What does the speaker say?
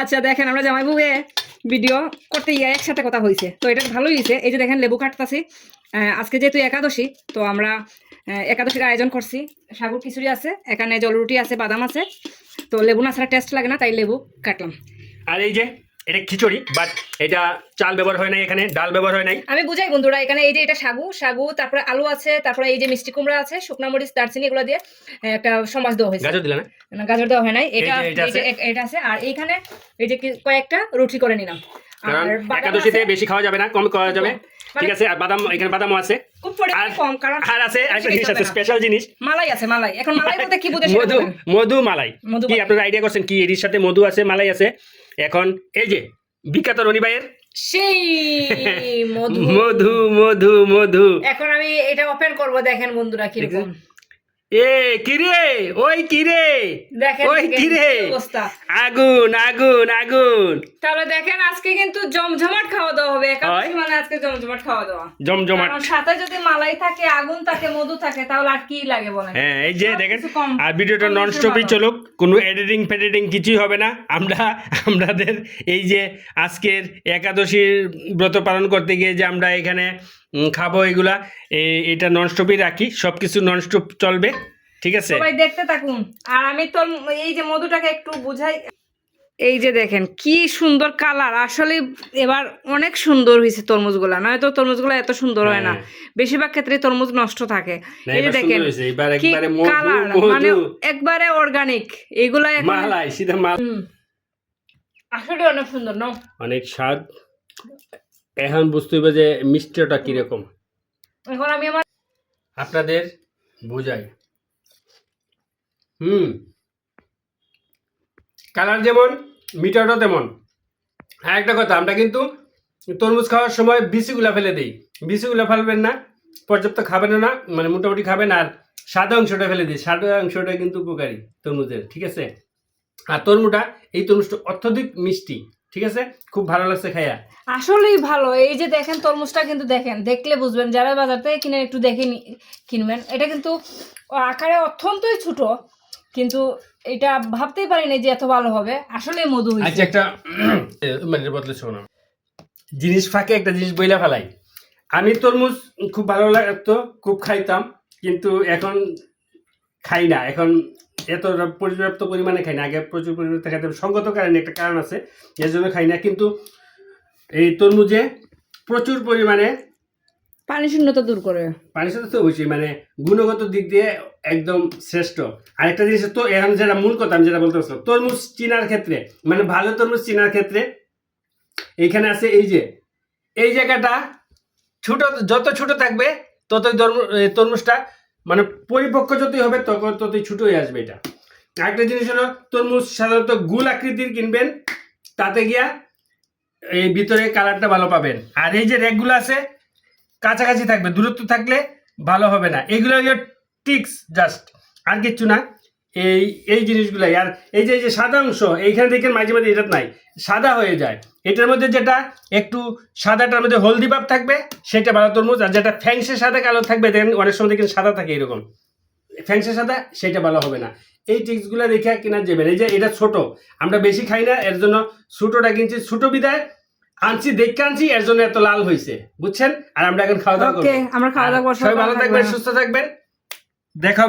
আচ্ছা দেখেন আমরা জামাই বউয়ে ভিডিও করতে গিয়ে একসাথে কথা হয়েছে, তো এটা ভালোই হয়েছে। এই যে দেখেন লেবু কাটতাছি, আজকে যেহেতু একাদশী তো আমরা একাদশীর আয়োজন করছি। সাগুর খিচুড়ি আছে, এখানে জলরুটি আছে, বাদাম আছে, তো লেবু না ছাড়া টেস্ট লাগে না, তাই লেবু কাটলাম। আর এই যে এটা খিচুড়ি, বাট এটা চাল ব্যবহার হয় নাই, এখানে ডাল ব্যবহার হয় নাই। আমি বুঝাই বন্ধুরা, এখানে এই যে এটা সাগু, তারপরে আলু আছে, তারপরে এই যে মিষ্টি কুমড়া আছে, শুকনা মরিচ, দারচিনি এগুলো দিয়ে একটা সমাজ দেওয়া হয়েছে। গাজর দিলে না? গাজর দেওয়া হয় নাই, এটা আছে। আর এইখানে এই যে কয়েকটা রুটি করে নিলাম। আর একাদশীতে বেশি খাওয়া যাবে না, কম খাওয়া যাবে, ঠিক আছে। আর বাদাম, এখানে বাদামও আছে, খুব পরিমাণে কম, কারণ আর আছে একটা জিনিস আছে, স্পেশাল জিনিস, মালাই আছে। মালাই এখন মালাই বলতে কি বুঝে? মধু মালাই। কি আপনারা আইডিয়া করছেন কি এর সাথে মধু আছে, মালাই আছে? এখন এই যে বিখ্যাত রনি ভাইয়ের সেই মধু মধু মধু মধু এখন আমি এটা ওপেন করব, দেখেন বন্ধুরা কিরকম। এ কিরে, ওই কিরে, দেখেন ওই কিরে, অবস্থা, আগুন আগুন আগুন। তাহলে দেখেন আজকে কিন্তু জমজমাট খাওয়া দাওয়া হবে। একাদশী মানে আজকে জমজমাট খাওয়া দাওয়া, জমজমাট। কারণ সাথে যদি মালাই থাকে, আগুন থাকে, মধু থাকে, তাহলে আর কি লাগে বলেন? হ্যাঁ এই যে দেখেন, আর ভিডিওটা নন স্টপই চলুক, কোনো এডিটিং ফেডিটিং কিছুই হবে না। আমাদের এই যে আজকের একাদশীর ব্রত পালন করতে গিয়ে যে আমরা এখানে খাবো এগুলা, এটা নন স্টপই রাখি, সব কিছু নন স্টপ চলবে, ঠিক আছে? সবাই দেখতে থাকুন। আর আমি তো এই যে মধুটাকে একটু বুঝাই। এই যে দেখেন কি সুন্দর কালার, আসলে এবার অনেক সুন্দর হয়েছে তরমুজগুলা, নয়তো তরমুজগুলা এত সুন্দর হয় না, বেশিরভাগ ক্ষেত্রে তরমুজ নষ্ট থাকে। এই যে দেখেন কি কালার, মানে একবারে অর্গানিক এগুলা, মালাই সিধা মাল, আসলে অনেক সুন্দর না, অনেক স্বাদ। এখন বুঝতে হবে যে মিষ্টিটা কিরকম। এখন আমি আমার আপনাদের বুঝাই। কালার যেমন, মিঠাটা তেমন। আর একটা কথা, আমরা কিন্তু তরমুজ খাওয়ার সময় বিচিগুলা ফেলে দিই। বিচিগুলা ফেলবেন না, পর্যাপ্ত খাবেন না, মানে মোটামুটি খাবেন। আর সাদা অংশটা ফেলে দিই, সাদা অংশটা কিন্তু উপকারী তরমুজের, ঠিক আছে? আর এই তরমুজটা অত্যধিক মিষ্টি, ঠিক আছে? খুব ভালো লাগছে খাইয়া, আসলেই ভালো। এই যে দেখেন তরমুজটা কিন্তু দেখেন, দেখলে বুঝবেন, যারা বাজার থেকে কিনে একটু দেখে কিনবেন। এটা কিন্তু আকারে অত্যন্তই ছোট, কিন্তু এটা ভাবতেই পারিনি যে এত ভালো হবে। আসলে মধু হয়েছে। আচ্ছা একটা মানে বদলে শোনো, জিনিস ফাঁকে একটা জিনিস বইলা ফেলাই। আমি তরমুজ খুব ভালো লাগতো, খুব খাইতাম, কিন্তু এখন খাই না। এখন এত পর্যাপ্ত পরিমাণে খাই না, আগে প্রচুর পরিমাণে খাইতাম। সঙ্গত কারণে একটা কারণ আছে, এর জন্য খাই না। কিন্তু এই তরমুজে প্রচুর পরিমাণে পানি শূন্যতা দূর করে, পানি শূন্যতা তো অবশ্যই, মানে গুণগত দিক দিয়ে একদম শ্রেষ্ঠ। আরেকটা জিনিস তো এখন যেটা মূল কথা আমি যেটা বলতে চাচ্ছিলাম, তরমুজ চিনার ক্ষেত্রে, মানে ভালো তরমুজ চিনার ক্ষেত্রে এইখানে আছে এই যে এই জায়গাটা ছোট, যত ছোট থাকবে ততই তরমুজটা মানে পরিপক্ক যতই হবে ততই ছোট হয়ে আসবে। এটা আরেকটা জিনিস হলো, তরমুজ সাধারণত গোল আকৃতির কিনবেন, তাতে গিয়া এই ভিতরে কালারটা ভালো পাবেন। আর এই যে রেকগুলো আছে কাছাকাছি থাকবে, দূরত্ব থাকলে ভালো হবে না। এগুলো হলো টিক্স, জাস্ট, আর কিচ্ছু না। এই জিনিসগুলাই। আর এই যে সাদা অংশ এইখানে দেখেন মাঝে মাঝে এটা নাই, সাদা হয়ে যায়। এটার মধ্যে যেটা একটু সাদাটার মধ্যে হলদি ভাব থাকবে সেটা ভালো তরমুজ। আর যেটা ফ্যাংসে সাদা কালো থাকবে, দেখেন অনেক সময় দেখেন সাদা থাকে এরকম ফ্যাংসে সাদা, সেটা ভালো হবে না। এই টিক্সগুলো দেখে কেনা যাবেন। এই যে এটা ছোট, আমরা বেশি খাই না, এর জন্য ছোটটা কিনছি, ছোট বিদায় আনছি, দেখে আনছি, এর জন্য এত লাল হয়েছে, বুঝছেন? আর আমরা এখন খাওয়া দাওয়া করবো। সবাই ভালো থাকবেন, সুস্থ থাকবেন, দেখা